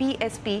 PSP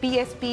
PSP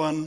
1,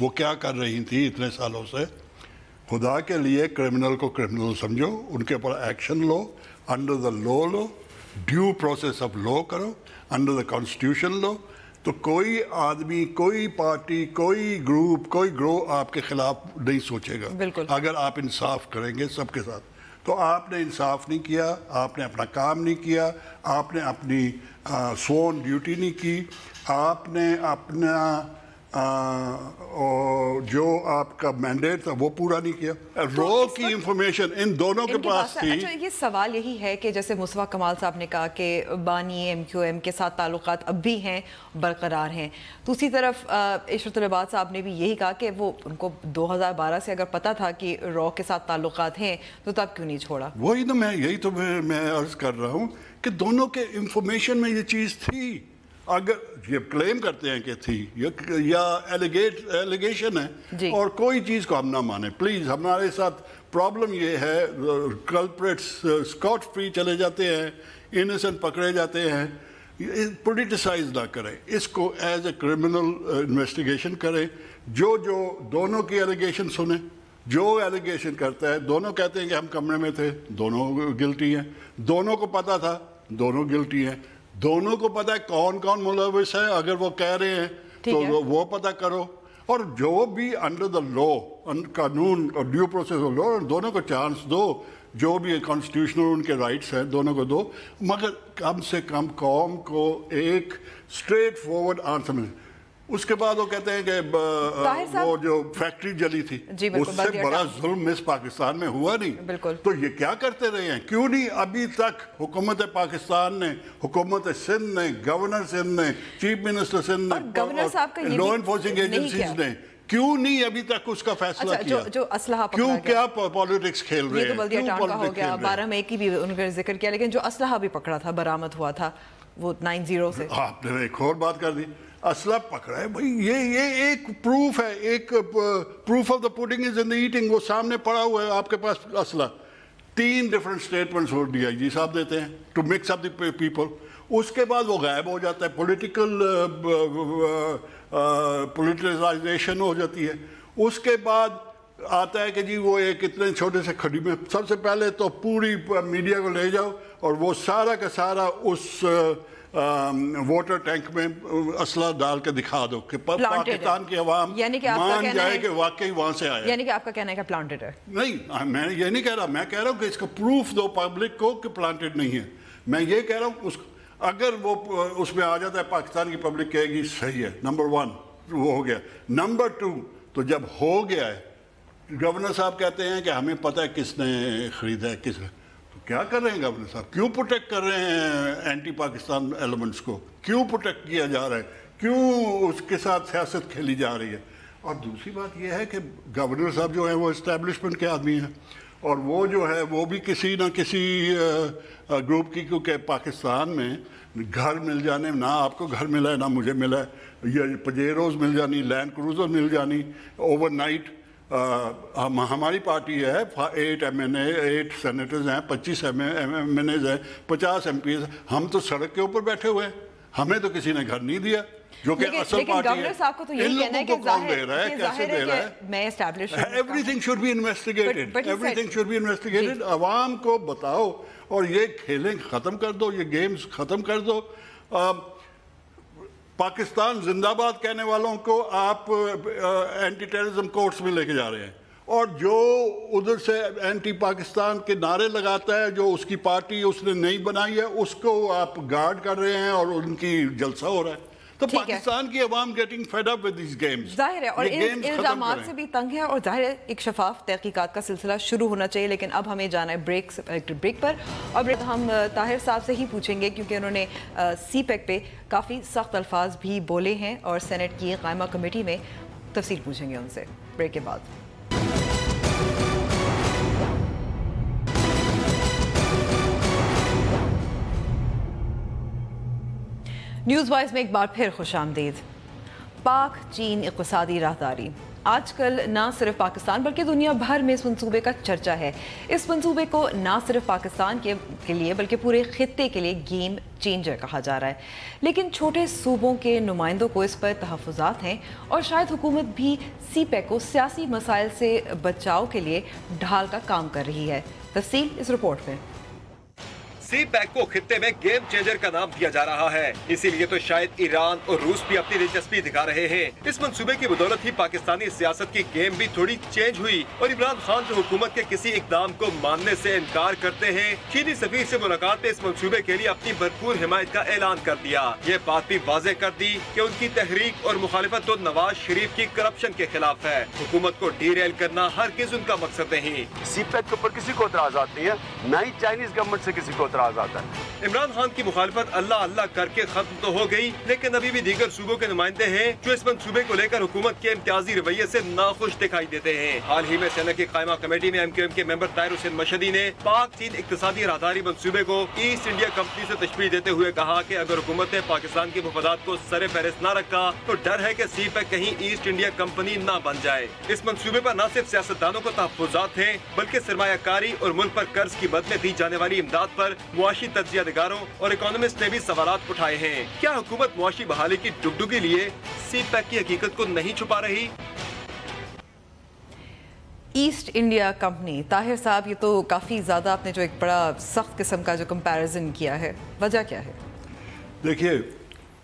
وہ کیا کر رہی تھی اتنے سالوں سے. خدا کے لیے کرمنل کو کرمنل سمجھو, ان کے اوپر ایکشن لو, انڈر دا لا لو, ڈیو پروسیس آف لا کرو, انڈر دا کانسٹیٹیوشن لو. تو کوئی آدمی, کوئی پارٹی, کوئی گروپ, کوئی گروہ آپ کے خلاف نہیں سوچے گا اگر آپ انصاف کریں گے سب کے ساتھ. تو آپ نے انصاف نہیں کیا, آپ نے اپنا کام نہیں کیا, آپ نے اپنی سوون ڈیوٹی نہیں کی, آپ نے اپنا جو آپ کا مینڈیٹ تھا وہ پورا نہیں کیا. رو کی انفارمیشن ان دونوں کے پاس تھی. اچھا, یہ سوال یہی ہے کہ جیسے مصطفیٰ کمال صاحب نے کہا کہ بانی ایم کیو ایم کے ساتھ تعلقات اب بھی ہیں, برقرار ہیں. دوسری طرف عشرت العباد صاحب نے بھی یہی کہا کہ وہ ان کو 2012 سے اگر پتہ تھا کہ رو کے ساتھ تعلقات ہیں تو تب کیوں نہیں چھوڑا. وہی تو میں عرض کر رہا ہوں کہ دونوں کے انفارمیشن میں یہ چیز تھی. اگر یہ کلیم کرتے ہیں کہ تھی یا ایلیگیشن ہے اور کوئی چیز کو ہم نہ مانیں پلیز. ہمارے ساتھ پرابلم یہ ہے, کلپریٹس اسکاٹ فری چلے جاتے ہیں, انیسنٹ پکڑے جاتے ہیں. پولیٹیسائز نہ کریں اس کو, ایز اے کرمنل انویسٹیگیشن کریں. جو دونوں کی ایلیگیشن سنیں, جو ایلیگیشن کرتا ہے, دونوں کہتے ہیں کہ ہم کمرے میں تھے, دونوں گلٹی ہیں. دونوں کو پتہ تھا, دونوں گلٹی ہیں. دونوں کو پتہ ہے کون کون ملوث ہے, اگر وہ کہہ رہے ہیں تو وہ پتہ کرو. اور جو بھی انڈر دا لا, قانون اور ڈیو پروسیس آف لا, دونوں کو چانس دو. جو بھی کانسٹیٹیوشنل ان کے رائٹس ہیں دونوں کو دو, مگر کم سے کم قوم کو ایک اسٹریٹ فارورڈ آنسر ملے. اس کے بعد وہ کہتے ہیں کہ وہ جو فیکٹری جلی تھی اس سے بڑا ظلم اس پاکستان میں ہوا نہیں. تو یہ کیا کرتے رہے ہیں, کیوں نہیں ابھی تک حکومت پاکستان نے, حکومت سندھ نے, گورنر سندھ نے, چیف منسٹر سندھ نے, لا انفورسنگ ایجنسیز نے کیوں نہیں ابھی تک اس کا فیصلہ کیا. جو اسلحہ کیوں کیا پالیٹکس کھیل رہے ہیں, یہ تو بلدیہ ٹاؤن کا ہو گیا, 12 مئی کی بھی ان کا ذکر کیا, لیکن جو اسلحہ بھی پکڑا تھا, برآمد ہوا تھا وہ 90 سے. آپ نے ایک اور بات کر دی, اسلحہ پکڑا ہے بھائی, یہ ایک پروف ہے, ایک proof of the putting is in the eating. وہ سامنے پڑا ہوا ہے آپ کے پاس اسلحہ. 3 ڈفرنٹ اسٹیٹمنٹس وہ ڈی آئی جی صاحب دیتے ہیں to mix up the people. اس کے بعد وہ غائب ہو جاتا ہے, پولیٹیسائزیشن ہو جاتی ہے. اس کے بعد آتا ہے کہ جی وہ ایک اتنے چھوٹے سے کھڑی میں, سب سے پہلے تو پوری میڈیا کو لے جاؤ اور وہ سارا کا سارا اس ووٹر ٹینک میں اسلحہ ڈال کے دکھا دو کہ پاکستان کی عوام مان جائے کہ واقعی وہاں سے آیا. یعنی کہ آپ کا کہنا ہے کہ پلانٹڈ ہے. نہیں, میں یہ نہیں کہہ رہا, میں کہہ رہا ہوں کہ اس کا پروف دو پبلک کو کہ پلانٹڈ نہیں ہے. میں یہ کہہ رہا ہوں اگر وہ اس میں آ جاتا ہے پاکستان کی پبلک کہے گی صحیح ہے, نمبر 1 وہ ہو گیا. نمبر 2 تو جب ہو گیا ہے, گورنر صاحب کہتے ہیں کہ ہمیں پتہ ہے کس نے خریدا ہے, کس نے. تو کیا کر رہے ہیں گورنر صاحب, کیوں پروٹیکٹ کر رہے ہیں اینٹی پاکستان ایلیمنٹس کو, کیوں پروٹیکٹ کیا جا رہا ہے, کیوں اس کے ساتھ سیاست کھیلی جا رہی ہے. اور دوسری بات یہ ہے کہ گورنر صاحب جو ہیں وہ اسٹیبلشمنٹ کے آدمی ہیں, اور وہ جو ہے وہ بھی کسی نہ کسی گروپ کی, کیونکہ پاکستان میں گھر مل جانے, نہ آپ کو گھر ملا ہے نہ مجھے ملا ہے, یہ پجیروز مل جانی, لینڈ کروزر مل جانی اوور نائٹ. ہماری پارٹی ہے 8 8 سینیٹرز ہیں, 25 ایم این ایز ہیں, 50 ایم پیز. ہم تو سڑک کے اوپر بیٹھے ہوئے ہیں, ہمیں تو کسی نے گھر نہیں دیا, جو کہ اصل پارٹی ہے. ان لوگوں کو کون دے رہا ہے, کیسے دے رہا ہے. Everything should be investigated, everything should be investigated. عوام کو بتاؤ اور یہ کھیلیں ختم کر دو, یہ گیمز ختم کر دو. پاکستان زندہ باد کہنے والوں کو آپ اینٹی ٹیررزم کورٹس میں لے کے جا رہے ہیں, اور جو ادھر سے اینٹی پاکستان کے نعرے لگاتا ہے, جو اس کی پارٹی اس نے نہیں بنائی ہے, اس کو آپ گارڈ کر رہے ہیں اور ان کی جلسہ ہو رہا ہے. تو پاکستان کی عوام getting fed up with these games. ظاہر ہے, اور ان الزامات سے بھی تنگ ہے, اور ظاہر ہے ایک شفاف تحقیقات کا سلسلہ شروع ہونا چاہیے. لیکن اب ہمیں جانا ہے بریک پر, اور ہم طاہر صاحب سے ہی پوچھیں گے کیونکہ انہوں نے سی پیک پہ کافی سخت الفاظ بھی بولے ہیں, اور سینٹ کی قائمہ کمیٹی میں تفصیل پوچھیں گے ان سے بریک کے بعد. نیوز وائز میں ایک بار پھر خوش آمدید. پاک چین اقتصادی راہداری آج کل نہ صرف پاکستان بلکہ دنیا بھر میں اس منصوبے کا چرچا ہے. اس منصوبے کو نہ صرف پاکستان کے لیے بلکہ پورے خطے کے لیے گیم چینجر کہا جا رہا ہے، لیکن چھوٹے صوبوں کے نمائندوں کو اس پر تحفظات ہیں اور شاید حکومت بھی سی پیک کو سیاسی مسائل سے بچاؤ کے لیے ڈھال کا کام کر رہی ہے۔ تفصیل اس رپورٹ میں۔ سی پیک کو خطے میں گیم چینجر کا نام دیا جا رہا ہے، اسی لیے تو شاید ایران اور روس بھی اپنی دلچسپی دکھا رہے ہیں۔ اس منصوبے کی بدولت ہی پاکستانی سیاست کی گیم بھی تھوڑی چینج ہوئی اور عمران خان جو حکومت کے کسی اقدام کو ماننے سے انکار کرتے ہیں، چینی سفیر سے ملاقات میں اس منصوبے کے لیے اپنی بھرپور حمایت کا اعلان کر دیا۔ یہ بات بھی واضح کر دی کہ ان کی تحریک اور مخالفت تو نواز شریف کی کرپشن کے خلاف ہے، حکومت کو ڈی ریل کرنا ہرگز ان کا مقصد نہیں۔ سی پیک کے اوپر کسی کو اعتراضات نہیں ہے، نہ ہی چائنیز گورنمنٹ سے کسی کو اعتراض آتا ہے۔ عمران خان کی مخالفت اللہ کر کے ختم تو ہو گئی، لیکن ابھی بھی دیگر صوبوں کے نمائندے ہیں جو اس منصوبے کو لے کر حکومت کے امتیازی رویے سے ناخوش دکھائی دیتے ہیں۔ حال ہی میں سینٹ کی قائمہ کمیٹی میں MQM کے ممبر طاہر حسین مشہدی نے پاک چین اقتصادی راہداری منصوبے کو ایسٹ انڈیا کمپنی سے تشبیہ دیتے ہوئے کہا کہ اگر حکومت نے پاکستان کے مفادات کو سر فہرست نہ رکھا تو ڈر ہے کہ سی پیک کہیں ایسٹ انڈیا کمپنی نہ بن جائے۔ اس منصوبے پر نہ صرف سیاستدانوں کو تحفظات ہیں بلکہ سرمایہ کاری اور ملک پر قرض کی مد میں دی جانے والی امداد پر معاشی تجزیہ نگاروں اور اکانومسٹ نے بھی سوالات اٹھائے ہیں۔ کیا حکومت معاشی بحالی کی ڈگڈگی لیے سی پیک کی حقیقت کو نہیں چھپا رہی؟ ایسٹ انڈیا کمپنی، طاہر صاحب، یہ تو کافی زیادہ آپ نے جو ایک بڑا سخت قسم کا جو کمپیریزن کیا ہے، وجہ کیا ہے؟ دیکھیے،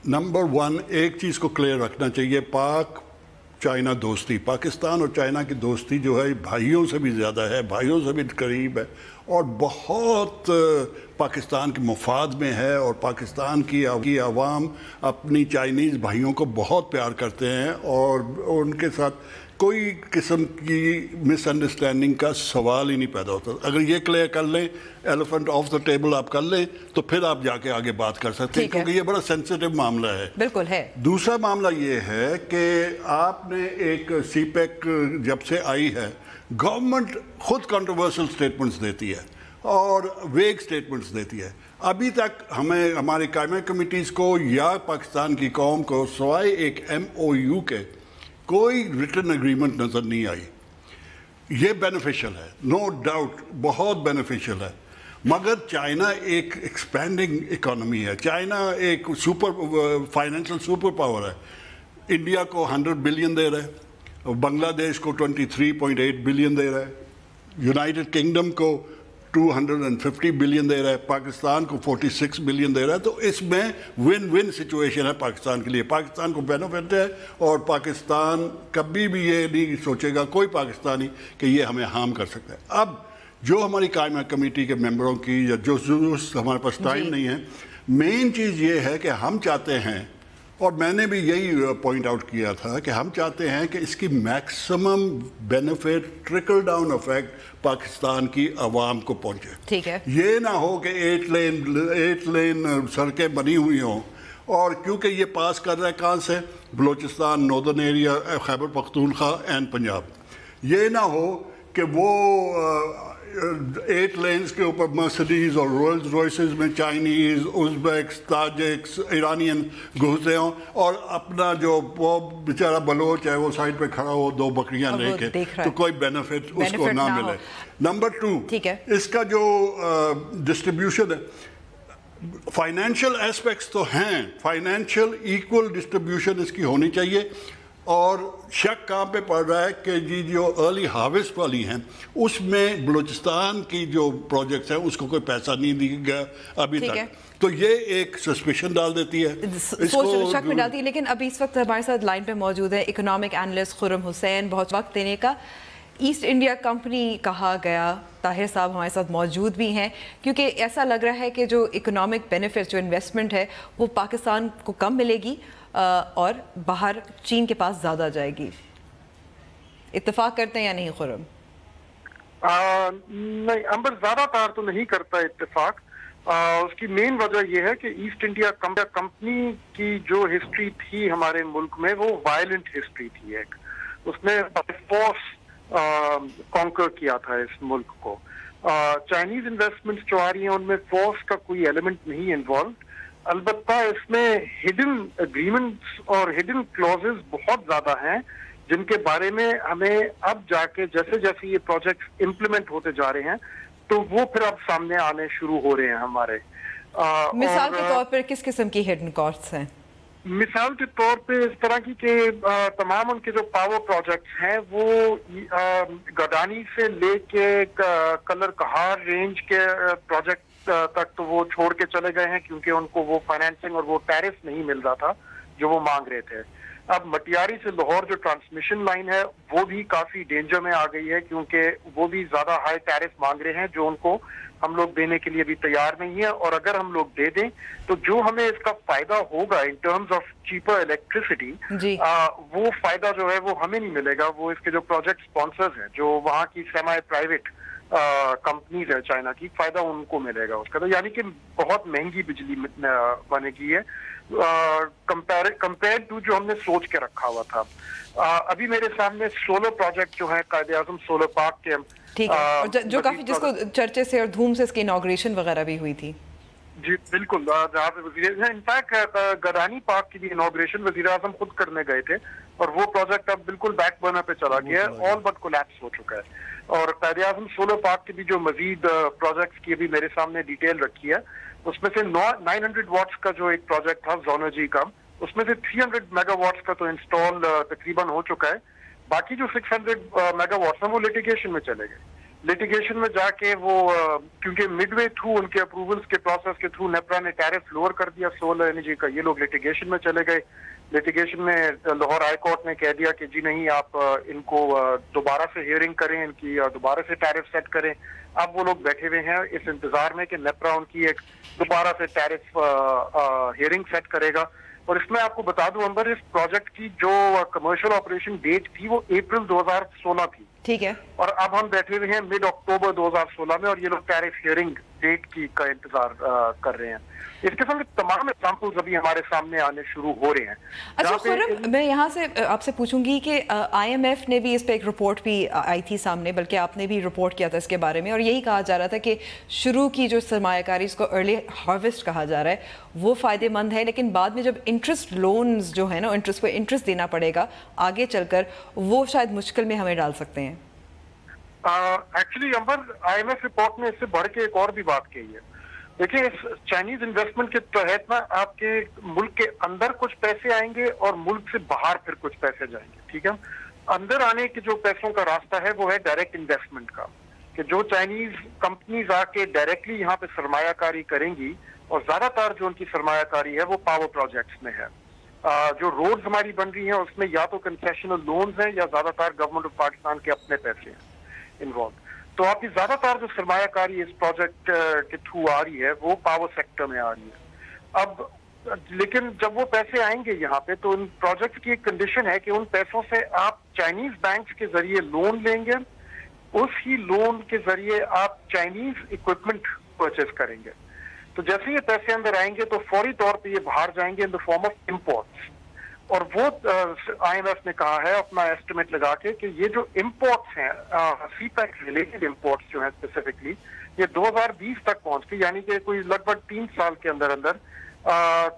نمبر 1 ایک چیز کو کلیئر رکھنا چاہیے، پاک چائنا دوستی، پاکستان اور چائنا کی دوستی جو ہے بھائیوں سے بھی زیادہ ہے، بھائیوں سے بھی قریب ہے اور بہت پاکستان کے مفاد میں ہے، اور پاکستان کی عوام اپنی چائنیز بھائیوں کو بہت پیار کرتے ہیں اور ان کے ساتھ کوئی قسم کی مس انڈرسٹینڈنگ کا سوال ہی نہیں پیدا ہوتا۔ اگر یہ کلیئر کر لیں، ایلیفنٹ آف دا ٹیبل آپ کر لیں، تو پھر آپ جا کے آگے بات کر سکتے ہیں، کیونکہ یہ بڑا سینسیٹیو معاملہ ہے۔ بالکل ہے۔ دوسرا معاملہ یہ ہے کہ آپ نے ایک سی پیک جب سے آئی ہے، گورنمنٹ خود کنٹروورسل سٹیٹمنٹس دیتی ہے اور ویگ سٹیٹمنٹس دیتی ہے۔ ابھی تک ہمیں ہماری قائمہ کمیٹیز کو یا پاکستان کی قوم کو سوائے ایک MOU کے کوئی ریٹن اگریمنٹ نظر نہیں آئی۔ یہ بینیفیشل ہے، نو ڈاؤٹ، بہت بینیفیشل ہے، مگر چائنا ایک ایکسپینڈنگ اکانومی ہے، چائنا ایک فائنینشل سپر پاور ہے۔ انڈیا کو 100 بلین دے رہا ہے، بنگلہ دیش کو 23.8 بلین دے رہا ہے، یونائٹڈ کنگڈم کو 250 بلین دے رہا ہے، پاکستان کو 46 بلین دے رہا ہے۔ تو اس میں ون ون سچویشن ہے پاکستان کے لیے، پاکستان کو بینیفٹ ہے اور پاکستان کبھی بھی یہ نہیں سوچے گا کوئی پاکستانی کہ یہ ہمیں ہارم کر سکتا ہے۔ اب جو ہماری قائمہ کمیٹی کے ممبروں کی یا جو ہمارے پاس ٹائم نہیں ہے، مین چیز یہ ہے کہ ہم چاہتے ہیں، اور میں نے بھی یہی پوائنٹ آؤٹ کیا تھا کہ ہم چاہتے ہیں کہ اس کی maximum benefit trickle down effect Pakistan کی عوام کو پہنچے۔ ٹھیک ہے، یہ نہ ہو کہ 8 لین سڑکیں بنی ہوئی ہوں، اور کیونکہ یہ پاس کر رہا ہے کہاں سے؟ Balochistan, northern area, Khyber Pakhtunkhwa and Punjab. یہ نہ ہو کہ وہ 8 لینز کے اوپر مرسڈیز اور رولز روئسز میں چائنیز، ازبیکس، تاجکس، ایرانین گھسے ہوں اور اپنا جو وہ بیچارہ بلوچ ہے وہ سائڈ پہ کھڑا ہو 2 بکریاں لے کے، تو کوئی بینیفٹ اس کو نہ ملے۔ نمبر 2، اس کا جو ڈسٹریبیوشن ہے، فائنینشیل ایسپیکٹس تو ہیں، فائنینشیل ایکول ڈسٹریبیوشن اس کی ہونی چاہیے، اور شک کہاں پہ پڑ رہا ہے کہ جو ارلی ہارویسٹ والی ہیں اس میں بلوچستان کی جو پروجیکٹس ہیں اس کو کوئی پیسہ نہیں دیا گیا ابھی تک، تو یہ ایک سسپیشن ڈال دیتی ہے، شک میں ڈالتی ہے۔ لیکن ابھی اس وقت ہمارے ساتھ لائن پہ موجود ہے اکنامک اینالسٹ خرم حسین، بہت وقت دینے کا۔ ایسٹ انڈیا کمپنی کہا گیا، طاہر صاحب ہمارے ساتھ موجود بھی ہیں، کیونکہ ایسا لگ رہا ہے کہ جو اکنامک بینیفٹ، جو انویسٹمنٹ ہے وہ پاکستان کو کم ملے گی اور باہر چین کے پاس زیادہ جائے گی۔ اتفاق کرتے ہیں یا نہیں خرم؟ نہیں، امبر زیادہ تر تو نہیں کرتا اتفاق۔ اس کی مین وجہ یہ ہے کہ ایسٹ انڈیا کمپنی کی جو ہسٹری تھی ہمارے ملک میں وہ وائلنٹ ہسٹری تھی، ایک اس نے فورس کانکر کیا تھا اس ملک کو۔ چائنیز انویسٹمنٹس جو آ رہی ہیں ان میں فورس کا کوئی ایلیمنٹ نہیں انوالوڈ، البتہ اس میں ہڈن اگریمنٹس اور ہڈن کلوزز بہت زیادہ ہیں جن کے بارے میں ہمیں اب جا کے جیسے جیسے یہ پروجیکٹس امپلیمنٹ ہوتے جا رہے ہیں تو وہ پھر اب سامنے آنے شروع ہو رہے ہیں ہمارے۔ مثال کے طور پر کس قسم کی ہڈن کاسٹس ہیں؟ مثال کے طور پہ اس طرح کی کہ تمام ان کے جو پاور پروجیکٹس ہیں وہ گدانی سے لے کے کلر کہار رینج کے پروجیکٹ تک تو وہ چھوڑ کے چلے گئے ہیں کیونکہ ان کو وہ فائنینسنگ اور وہ ٹیرف نہیں مل رہا تھا جو وہ مانگ رہے تھے. اب مٹیاری سے لاہور جو ٹرانسمیشن لائن ہے وہ بھی کافی ڈینجر میں آ گئی ہے کیونکہ وہ بھی زیادہ ہائی ٹیرف مانگ رہے ہیں جو ان کو ہم لوگ دینے کے لیے بھی تیار نہیں ہے. اور اگر ہم لوگ دے دیں تو جو ہمیں اس کا فائدہ ہوگا in terms of cheaper electricity وہ فائدہ جو ہے وہ ہمیں نہیں ملے گا. وہ اس کے جو پروجیکٹ اسپانسرز ہیں جو وہاں کی سیمی پرائیویٹ کمپنیز ہے چائنا کی, فائدہ ان کو ملے گا اس کا. تو یعنی کہ بہت مہنگی بجلی بنے گی ہے کمپیئر ٹو جو ہم نے سوچ کے رکھا ہوا تھا. ابھی میرے سامنے سولر پروجیکٹ جو ہے قائد اعظم سولر پارک کے, ٹھیک ہے, جو کافی جس کو چرچے سے اور دھوم سے اس کی انوگریشن وغیرہ بھی ہوئی تھی. جی بالکل, جہاں پہ وزیر انفیکٹ گدانی پارک کی بھی انوگریشن وزیر اعظم خود کرنے گئے تھے اور وہ پروجیکٹ اب بالکل بیک برنر پہ چلا گیا ہے, آل بٹ کولیپس ہو چکا ہے. اور قائد اعظم سولر پارک کی بھی جو مزید پروجیکٹس کی ابھی میرے سامنے ڈیٹیل رکھی ہے اس میں سے 900 واٹس کا جو ایک پروجیکٹ تھا زونرجی کا, اس میں سے 300 میگا واٹس کا تو انسٹال تقریباً ہو چکا ہے. باقی جو 600 میگا واٹس ہیں وہ لیٹیگیشن میں چلے گئے. لیٹیگیشن میں جا کے وہ کیونکہ مڈ وے تھرو ان کے اپروولس کے پروسیس کے تھرو نیپرا نے ٹیرف لوور کر دیا سولر انرجی کا, یہ لوگ لیٹیگیشن میں چلے گئے. لیٹیگیشن میں لاہور ہائی کورٹ نے کہہ دیا کہ جی نہیں, آپ ان کو دوبارہ سے ہیئرنگ کریں, ان کی دوبارہ سے ٹیرف سیٹ کریں. اب وہ لوگ بیٹھے ہوئے ہیں اس انتظار میں کہ نیپرا ان کی ایک دوبارہ سے ٹیرف ہیئرنگ سیٹ کرے گا. اور اس میں آپ کو بتا دوں اندر اس پروجیکٹ کی جو کمرشل آپریشن ڈیٹ تھی وہ اپریل 2016 تھی, ٹھیک ہے, اور اب ہم بیٹھے ہوئے ہیں مڈ اکتوبر 2016 میں اور یہ لوگ ٹیرف ہیئرنگ ڈیٹ کی کا انتظار کر رہے ہیں. اس قسم کے تمام ایگزامپلز ابھی ہمارے سامنے آنے شروع ہو رہے ہیں. اچھا خرم, میں یہاں سے آپ سے پوچھوں گی کہ آئی ایم ایف نے بھی اس پہ ایک رپورٹ بھی آئی تھی سامنے, بلکہ آپ نے بھی رپورٹ کیا تھا اس کے بارے میں, اور یہی کہا جا رہا تھا کہ شروع کی جو سرمایہ کاری اس کو ارلی ہارویسٹ کہا جا رہا ہے وہ فائدے مند ہے, لیکن بعد میں جب انٹرسٹ لونز جو ہے نا انٹرسٹ پہ انٹرسٹ دینا پڑے گا آگے چل کر, وہ شاید مشکل میں ہمیں ڈال سکتے ہیں. ایکچولی امبر آئی ایم ایف رپورٹ نے اس سے بڑھ کے ایک اور بھی بات کہی ہے. دیکھیں اس چائنیز انویسٹمنٹ کے تحت نا آپ کے ملک کے اندر کچھ پیسے آئیں گے اور ملک سے باہر پھر کچھ پیسے جائیں گے, ٹھیک ہے. اندر آنے کے جو پیسوں کا راستہ ہے وہ ہے ڈائریکٹ انویسٹمنٹ کا, کہ جو چائنیز کمپنیز آ کے ڈائریکٹلی یہاں پہ سرمایہ کاری کریں گی, اور زیادہ تر جو ان کی سرمایہ کاری ہے وہ پاور پروجیکٹس میں ہے. جو روڈز ہماری بن رہی ہیں اس میں یا تو کنسیشنل لونز ہیں یا زیادہ تر گورنمنٹ آف پاکستان کے اپنے پیسے ہیں انوالو. تو آپ کی زیادہ تر جو سرمایہ کاری اس پروجیکٹ کے تھرو آ رہی ہے وہ پاور سیکٹر میں آ رہی ہے. اب لیکن جب وہ پیسے آئیں گے یہاں پہ تو ان پروجیکٹ کی ایک کنڈیشن ہے کہ ان پیسوں سے آپ چائنیز بینکس کے ذریعے لون لیں گے, اس ہی لون کے ذریعے آپ چائنیز اکوپمنٹ پرچیز کریں گے. تو جیسے یہ پیسے اندر آئیں گے تو فوری طور پہ یہ باہر جائیں گے ان دا فارم آف امپورٹس. اور وہ آئی ایم ایف نے کہا ہے اپنا ایسٹیمیٹ لگا کے کہ یہ جو امپورٹس ہیں سی پیک ریلیٹڈ امپورٹس جو ہیں اسپیسیفکلی یہ 2020 تک پہنچ کے, یعنی کہ کوئی لگ بھگ 3 سال کے اندر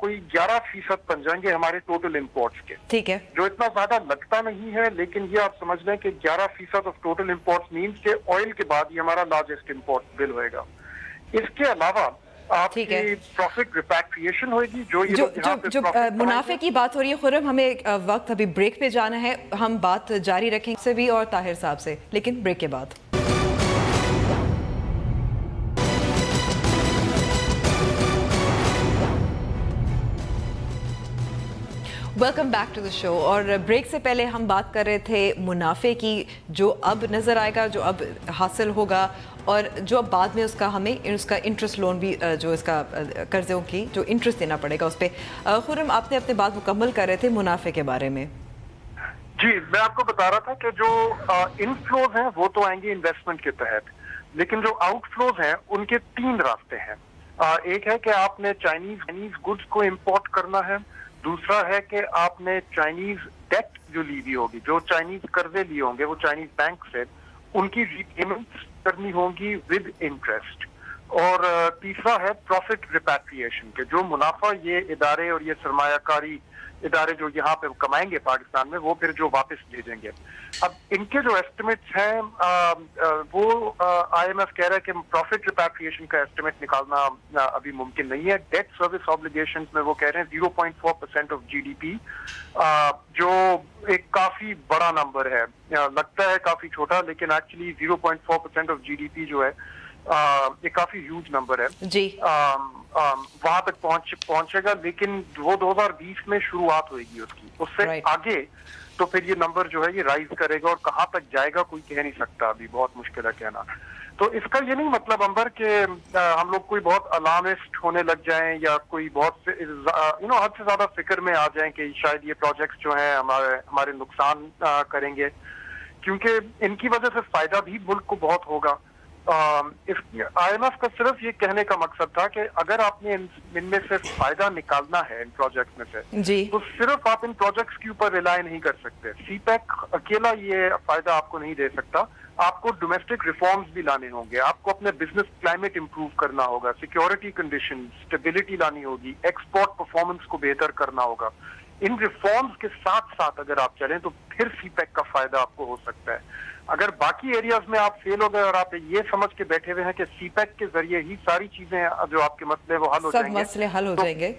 کوئی 11% بن جائیں گے ہمارے ٹوٹل امپورٹس کے. ٹھیک ہے, جو اتنا زیادہ لگتا نہیں ہے, لیکن یہ آپ سمجھ لیں کہ 11% آف ٹوٹل امپورٹس مینس کہ آئل کے بعد یہ ہمارا لارجسٹ امپورٹ بل ہوئے گا. اس کے علاوہ آپ کی پروفٹ ریپیٹریشن ہوئے گی. جو منافع کی بات ہو رہی ہے خرم, ہمیں وقت ابھی بریک پہ جانا ہے, ہم بات جاری رکھیں سے بھی اور طاہر صاحب سے, لیکن بریک کے بعد. ویلکم بیک ٹو دا شو. اور بریک سے پہلے ہم بات کر رہے تھے منافع کی, جو اب نظر آئے گا, جو اب حاصل ہوگا, اور جو اب بعد میں اس کا ہمیں اس کا انٹرسٹ لون بھی جو اس کا قرضوں کی جو انٹرسٹ دینا پڑے گا اس پہ. خرم, آپ نے اپنی بات مکمل کر رہے تھے منافع کے بارے میں. جی میں آپ کو بتا رہا تھا کہ جو انفلوز ہیں وہ تو آئیں گے انویسٹمنٹ کے تحت, لیکن جو آؤٹ فلوز ہیں ان کے 3 راستے ہیں. ایک ہے کہ آپ نے چائنیز گڈس کو امپورٹ کرنا ہے, دوسرا ہے کہ آپ نے چائنیز ڈیٹ جو لی ہوئی ہوگی, جو چائنیز قرضے لیے ہوں گے وہ چائنیز بینک سے, ان کی ری پیمنٹ کرنی ہوں گی ود انٹرسٹ. اور تیسرا ہے پروفٹ ریپیٹریشن کے جو منافع یہ ادارے اور یہ سرمایہ کاری ادارے جو یہاں پہ کمائیں گے پاکستان میں وہ پھر جو واپس بھیجیں گے. اب ان کے جو ایسٹیمیٹس ہیں وہ آئی ایم ایف کہہ رہا ہے کہ پروفٹ ریپیٹریشن کا ایسٹیمیٹ نکالنا ابھی ممکن نہیں ہے. ڈیٹ سروس آبلیگیشنز میں وہ کہہ رہے ہیں 0.4% آف جی ڈی پی, جو ایک کافی بڑا نمبر ہے. لگتا ہے کافی چھوٹا لیکن actually 0.4% of G D P جو ہے یہ کافی ہیوج نمبر ہے جی. وہاں تک پہنچے گا, لیکن وہ 2020 میں شروعات ہوئے گی اس کی. اس سے آگے تو پھر یہ نمبر جو ہے یہ رائز کرے گا, اور کہاں تک جائے گا کوئی کہہ نہیں سکتا, ابھی بہت مشکل ہے کہنا. تو اس کا یہ نہیں مطلب انور کہ ہم لوگ کوئی بہت الارمسٹ ہونے لگ جائیں یا کوئی بہت حد سے زیادہ فکر میں آ جائیں کہ شاید یہ پروجیکٹس جو ہیں ہمارے نقصان کریں گے, کیونکہ ان کی وجہ سے فائدہ بھی ملک کو بہت ہوگا. آئی ایم ایف کا صرف یہ کہنے کا مقصد تھا کہ اگر آپ نے ان میں سے فائدہ نکالنا ہے ان پروجیکٹ میں سے تو صرف آپ ان پروجیکٹس کے اوپر ریلائی نہیں کر سکتے. سی پیک اکیلا یہ فائدہ آپ کو نہیں دے سکتا, آپ کو ڈومیسٹک ریفارمز بھی لانے ہوں گے, آپ کو اپنے بزنس کلائمیٹ امپروو کرنا ہوگا, سیکیورٹی کنڈیشن اسٹیبلٹی لانی ہوگی, ایکسپورٹ پرفارمنس کو بہتر کرنا ہوگا. ان ریفارمز کے ساتھ ساتھ اگر آپ چلیں تو پھر سی پیک کا فائدہ آپ کو ہو سکتا ہے. اگر باقی ایریاز میں آپ فیل ہو گئے اور آپ یہ سمجھ کے بیٹھے ہوئے ہیں کہ سی پیک کے ذریعے ہی ساری چیزیں جو آپ کے مسئلے وہ حل ہو جائیں گے, سب مسئلے حل ہو جائیں گے,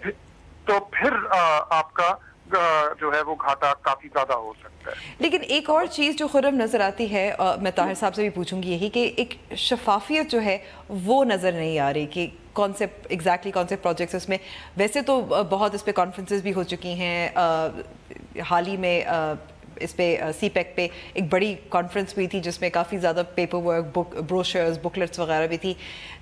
تو پھر آپ کا جو ہے وہ گھاٹا کافی زیادہ ہو سکتا ہے. لیکن ایک اور چیز جو خرم نظر آتی ہے, میں طاہر صاحب سے بھی پوچھوں گی یہی, کہ ایک شفافیت جو ہے وہ نظر نہیں آ رہی کہ کون سے پروجیکٹس اس میں. ویسے تو بہت اس پہ کانفرنسز بھی ہو چکی ہیں, حال ہی میں اس پہ سی پیک پہ ایک بڑی کانفرنس ہوئی تھی جس میں کافی زیادہ پیپر ورک, بروشرز, بکلیٹس وغیرہ بھی تھی.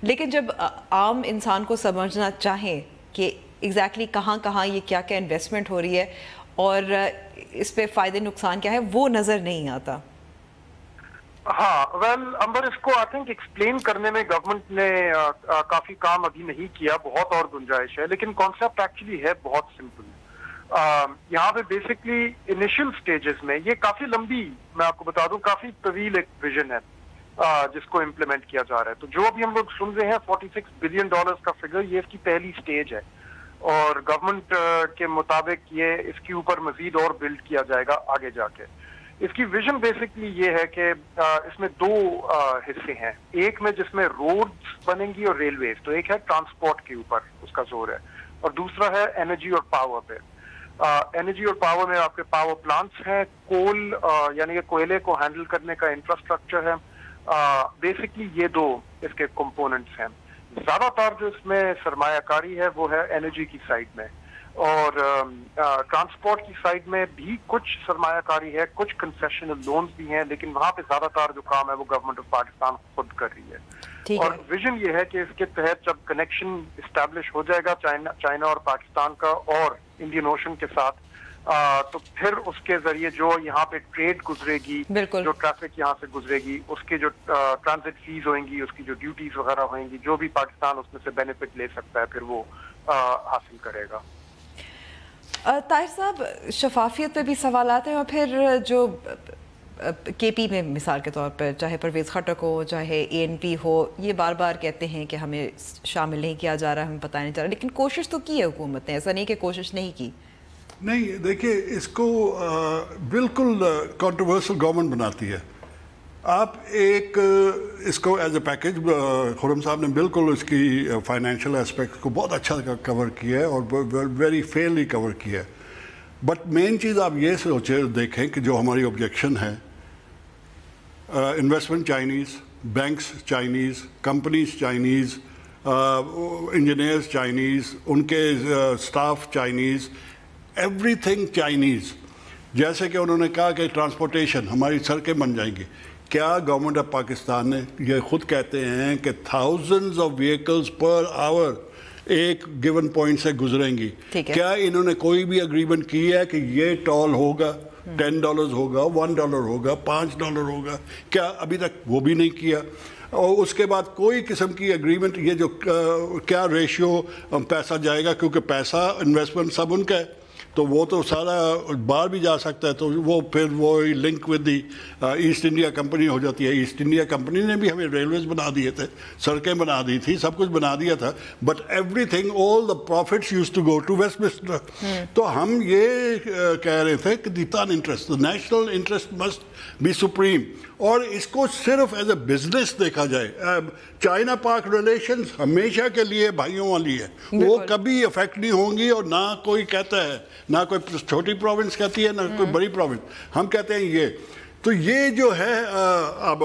لیکن جب عام انسان کو سمجھنا چاہیں کہ ایگزیکٹلی کہاں کہاں یہ کیا کیا انویسٹمنٹ ہو رہی ہے اور اس پہ فائدے نقصان کیا ہے, وہ نظر نہیں آتا. ہاں امبر, اس کو آئی تھنک ایکسپلین کرنے میں گورنمنٹ نے کافی کام ابھی نہیں کیا, بہت اور گنجائش ہے, لیکن کانسیپٹ ایکچولی ہے بہت سمپل. یہاں پہ بیسکلی انیشل سٹیجز میں یہ کافی لمبی, میں آپ کو بتا دوں کافی طویل ایک ویژن ہے جس کو امپلیمنٹ کیا جا رہا ہے. تو جو ابھی ہم لوگ سن رہے ہیں $46 بلین کا فگر, یہ اس کی پہلی سٹیج ہے, اور گورنمنٹ کے مطابق یہ اس کے اوپر مزید اور بلڈ کیا جائے گا آگے جا کے. اس کی ویژن بیسکلی یہ ہے کہ اس میں دو حصے ہیں, ایک میں جس میں روڈز بنیں گی اور ریلویز, تو ایک ہے ٹرانسپورٹ کے اوپر اس کا زور ہے, اور دوسرا ہے انرجی اور پاور پہ. انرجی اور پاور میں آپ کے پاور پلانٹس ہیں, کول یعنی کہ کوئلے کو ہینڈل کرنے کا انفراسٹرکچر ہے. بیسکلی یہ دو اس کے کمپوننٹس ہیں. زیادہ تر جو اس میں سرمایہ کاری ہے وہ ہے انرجی کی سائڈ میں, اور ٹرانسپورٹ کی سائڈ میں بھی کچھ سرمایہ کاری ہے, کچھ کنسیشنل لونز بھی ہیں, لیکن وہاں پہ زیادہ تر جو کام ہے وہ گورنمنٹ آف پاکستان خود کر رہی ہے. اور ویژن یہ ہے کہ اس کے تحت جب کنیکشن اسٹیبلش ہو جائے گا چائنا اور پاکستان کا اور انڈین اوشن کے ساتھ, تو پھر اس کے ذریعے جو یہاں پہ ٹریڈ گزرے گی, جو ٹریفک یہاں سے گزرے گی, اس کے جو ٹرانزٹ فیس ہوئیں گی, اس کی جو ڈیوٹیز وغیرہ ہوئیں گی, جو بھی پاکستان اس میں سے بینیفٹ لے سکتا ہے پھر وہ حاصل کرے گا. طاہر صاحب, شفافیت پہ بھی سوالات ہیں, اور پھر جو کے پی میں مثال کے طور پر چاہے پرویز خٹک ہو چاہے اے این پی ہو, یہ بار بار کہتے ہیں کہ ہمیں شامل نہیں کیا جا رہا, ہمیں پتہ نہیں چل رہا, لیکن کوشش تو کی ہے حکومت نے, ایسا نہیں کہ کوشش نہیں کی. نہیں, دیکھیے اس کو بالکل کنٹروورسل گورنمنٹ بناتی ہے. آپ ایک اس کو ایز اے پیکج, خرم صاحب نے بالکل اس کی فائنینشیل اسپیکٹ کو بہت اچھا کور کیا ہے اور ویری فیئرلی کور کیا ہے. بٹ مین چیز آپ یہ سوچے دیکھیں کہ جو ہماری آبجیکشن ہے, investment Chinese, banks Chinese, companies Chinese, engineers Chinese, ان کے staff Chinese, everything Chinese. جیسے کہ انہوں نے کہا کہ ٹرانسپورٹیشن ہماری سڑکیں بن جائیں گی. کیا گورنمنٹ آف پاکستان نے, یہ خود کہتے ہیں کہ تھاؤزنڈز آف ویکلز پر آور ایک گیون پوائنٹ سے گزریں گی. کیا انہوں نے کوئی بھی اگریمنٹ کی ہے کہ یہ ٹول ہوگا $10 ہوگا, $1 ہوگا, $5 ہوگا؟ کیا ابھی تک وہ بھی نہیں کیا. اور اس کے بعد کوئی قسم کی اگریمنٹ, یہ جو کیا ریشیو پیسہ جائے گا, کیونکہ پیسہ انویسٹمنٹ سب ان کا ہے, تو وہ تو سارا باہر بھی جا سکتا ہے, تو وہ پھر وہ link with the East India Company ہو جاتی ہے. ایسٹ انڈیا کمپنی نے بھی ہمیں ریلویز بنا دیے تھے, سڑکیں بنا دی تھی, سب کچھ بنا دیا تھا, but everything all the profits use to go to Westminster. تو ہم یہ کہہ رہے تھے کہ دی تان interest, national interest must be supreme, اور اس کو صرف ایز اے بزنس دیکھا جائے. چائنا پاک ریلیشنز ہمیشہ کے لیے بھائیوں والی ہے, وہ کبھی افیکٹ نہیں ہوں گی, اور نہ کوئی کہتا ہے, نہ کوئی چھوٹی پروونس کہتی ہے, نہ کوئی بڑی پروونس. ہم کہتے ہیں یہ تو یہ جو ہے اب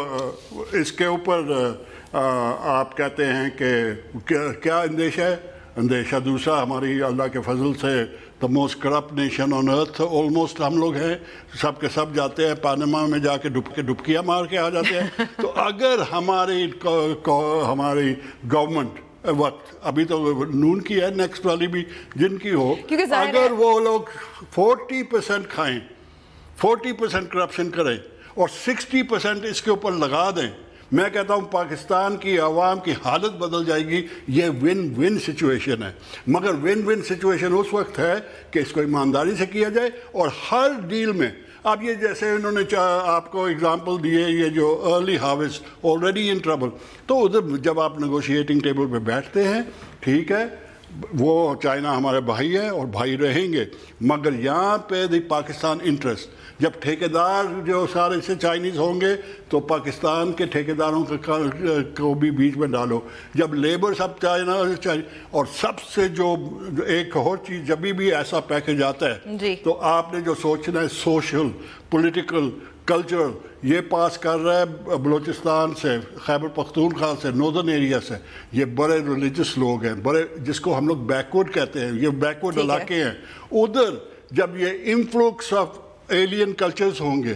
اس کے اوپر آپ کہتے ہیں کہ کیا اندیشہ ہے. اندیشہ دوسرا, ہماری اللہ کے فضل سے the most corrupt nation on earth almost ہم لوگ ہیں, سب کے سب جاتے ہیں پاناما میں جا کے ڈبکیاں مار کے آ جاتے ہیں. تو اگر ہماری گورنمنٹ وقت ابھی تو نون کی ہے, نیکسٹ والی بھی جن کی ہو, اگر وہ لوگ 40% کھائیں, 40% کرپشن کریں اور 60% اس کے اوپر لگا دیں, میں کہتا ہوں پاکستان کی عوام کی حالت بدل جائے گی. یہ ون ون سچویشن ہے, مگر ون ون سچویشن اس وقت ہے کہ اس کو ایمانداری سے کیا جائے, اور ہر ڈیل میں اب یہ جیسے انہوں نے آپ کو اگزامپل دیے, یہ جو early harvest already in trouble, تو ادھر جب آپ نیگوشیٹنگ ٹیبل پہ بیٹھتے ہیں, ٹھیک ہے, وہ چائنا ہمارے بھائی ہے اور بھائی رہیں گے, مگر یہاں پہ دی پاکستان انٹرسٹ, جب ٹھیکیدار جو سارے سے چائنیز ہوں گے تو پاکستان کے ٹھیکیداروں کو بھی بیچ میں ڈالو. جب لیبر سب چائنا, اور سب سے جو ایک اور چیز, جب بھی ایسا پیکج آتا ہے تو آپ نے جو سوچنا ہے سوشل, پولیٹیکل, کلچرل, یہ پاس کر رہا ہے بلوچستان سے, خیبر پختونخوا سے, نوردرن ایریا سے, یہ بڑے ریلیجس لوگ ہیں, بڑے جس کو ہم لوگ بیکورڈ کہتے ہیں, یہ بیکورڈ علاقے ہیں. ادھر جب یہ انفلوکس آف ایلین کلچرز ہوں گے,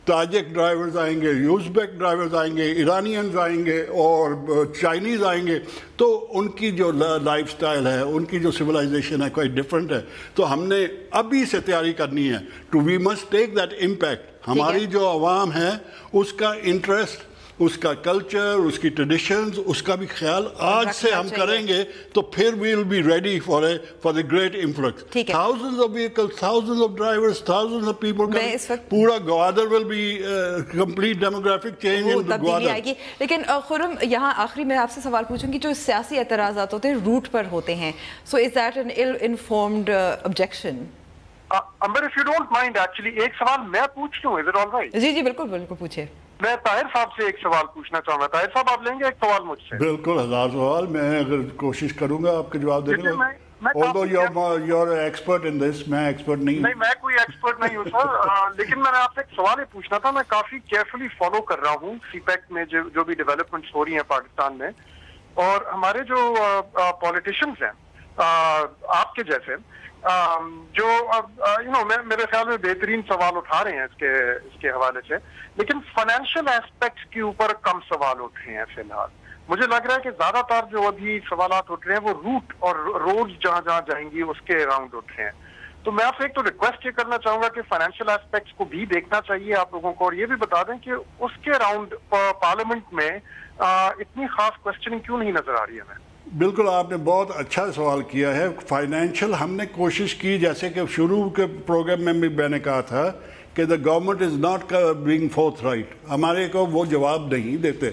تاجک ڈرائیورز آئیں گے, یوزبیک ڈرائیورز آئیں گے, ایرانینز آئیں گے اور چائنیز آئیں گے, تو ان کی جو لائف سٹائل ہے, ان کی جو سویلائزیشن ہے, کوئی ڈفرینٹ ہے. تو ہم نے ابھی سے تیاری کرنی ہے to we must take that impact. ہماری جو عوام ہے اس کا انٹرسٹ, اس کا کلچر, اس کی ٹریڈیشنز, اس کا بھی خیال آج سے ہم کریں گے تو پھر we will be ready for the great influx. Thousands of vehicles, thousands of drivers, thousands of people, پورا Gwadar will be complete demographic change in Gwadar آئے گی. لیکن خرم, یہاں آخری میں آپ سے سوال پوچھوں گی, جو سیاسی اعتراضات ہوتے ہیں روٹ پر ہوتے ہیں, so is that an ill informed objection? امبر if you don't mind actually ایک سوال میں پوچھ لوں, is it all right? جی جی بالکل بالکل پوچھے. میں طاہر صاحب سے ایک سوال پوچھنا چاہوں گا. طاہر صاحب آپ لیں گے ایک سوال مجھ سے؟ بالکل, 1000 سوال, میں اگر کوشش کروں گا آپ کے جواب دینے کا. although you're an expert in this, میں ایکسپرٹ نہیں ہوں. نہیں, میں کوئی ایکسپرٹ نہیں ہوں سر, لیکن میں نے آپ سے ایک سوال یہ پوچھنا تھا. میں کافی کیئرفلی فالو کر رہا ہوں سی پیک میں جو بھی ڈیولپمنٹس ہو رہی ہیں پاکستان میں, اور ہمارے جو پولیٹیشینز ہیں آپ کے جیسے, جو میرے خیال میں بہترین سوال اٹھا رہے ہیں اس کے حوالے سے, لیکن فائنینشیل ایسپیکٹس کے اوپر کم سوال اٹھ رہے ہیں فی الحال. مجھے لگ رہا ہے کہ زیادہ تر جو ابھی سوالات اٹھ رہے ہیں وہ روٹ اور روڈز جہاں جہاں جائیں گی اس کے اراؤنڈ اٹھ رہے ہیں. تو میں آپ سے ایک تو ریکویسٹ یہ کرنا چاہوں گا کہ فائنینشیل ایسپیکٹس کو بھی دیکھنا چاہیے آپ لوگوں کو, اور یہ بھی بتا دیں کہ اس کے اراؤنڈ پارلیمنٹ میں اتنی خاص کوشچننگ کیوں نہیں نظر آ رہی ہے. بالکل, آپ نے بہت اچھا سوال کیا ہے. فائنینشیل ہم نے کوشش کی, جیسے کہ شروع کے پروگرام میں بھی میں نے کہا تھا کہ the government is not being forthright, ہمارے کو وہ جواب نہیں دیتے.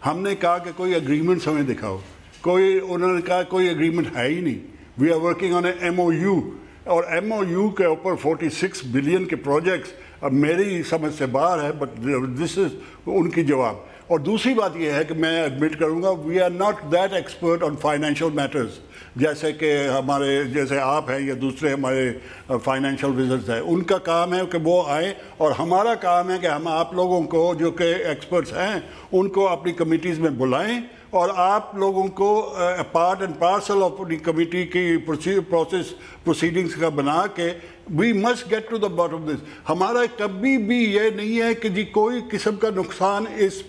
ہم نے کہا کہ کوئی اگریمنٹ ہمیں دکھاؤ, انہوں نے کہا کوئی اگریمنٹ ہے ہی نہیں. We are working on a MOU, اور MOU کے اوپر 46 بلین کے پروجیکٹس, اب میری سمجھ سے باہر ہے, بٹ دس از ان کی جواب. اور دوسری بات یہ ہے کہ میں ایڈمٹ کروں گا, we are not that expert on financial matters, جیسے کہ ہمارے جیسے آپ ہیں یا دوسرے ہمارے فائنینشیل وزٹس ہیں, ان کا کام ہے کہ وہ آئیں, اور ہمارا کام ہے کہ ہم آپ لوگوں کو جو کہ ایکسپرٹس ہیں ان کو اپنی کمیٹیز میں بلائیں, اور آپ لوگوں کو پارٹ اینڈ پارسل آف اپنی کمیٹی کی پروسیڈنگس کا بنا کے we must get to the bottom this. ہمارا کبھی بھی یہ نہیں ہے کہ جی کوئی قسم کا نقصان اس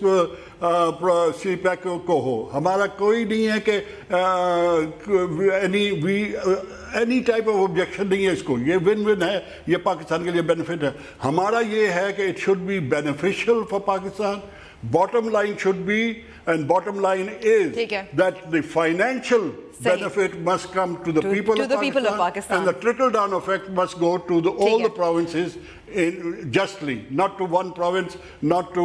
سی پیک کو ہو. ہمارا کوئی نہیں ہے کہ اینی ٹائپ آف آبجیکشن نہیں ہے اس کو. یہ ون ون ہے, یہ پاکستان کے لیے بینیفٹ ہے. ہمارا یہ ہے کہ it should be beneficial for Pakistan, Bottom line should be, and bottom line is that the financial benefit must come to the people of Pakistan, and the trickle-down effect must go to all the provinces justly, not to one province, not to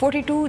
42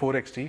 4XT,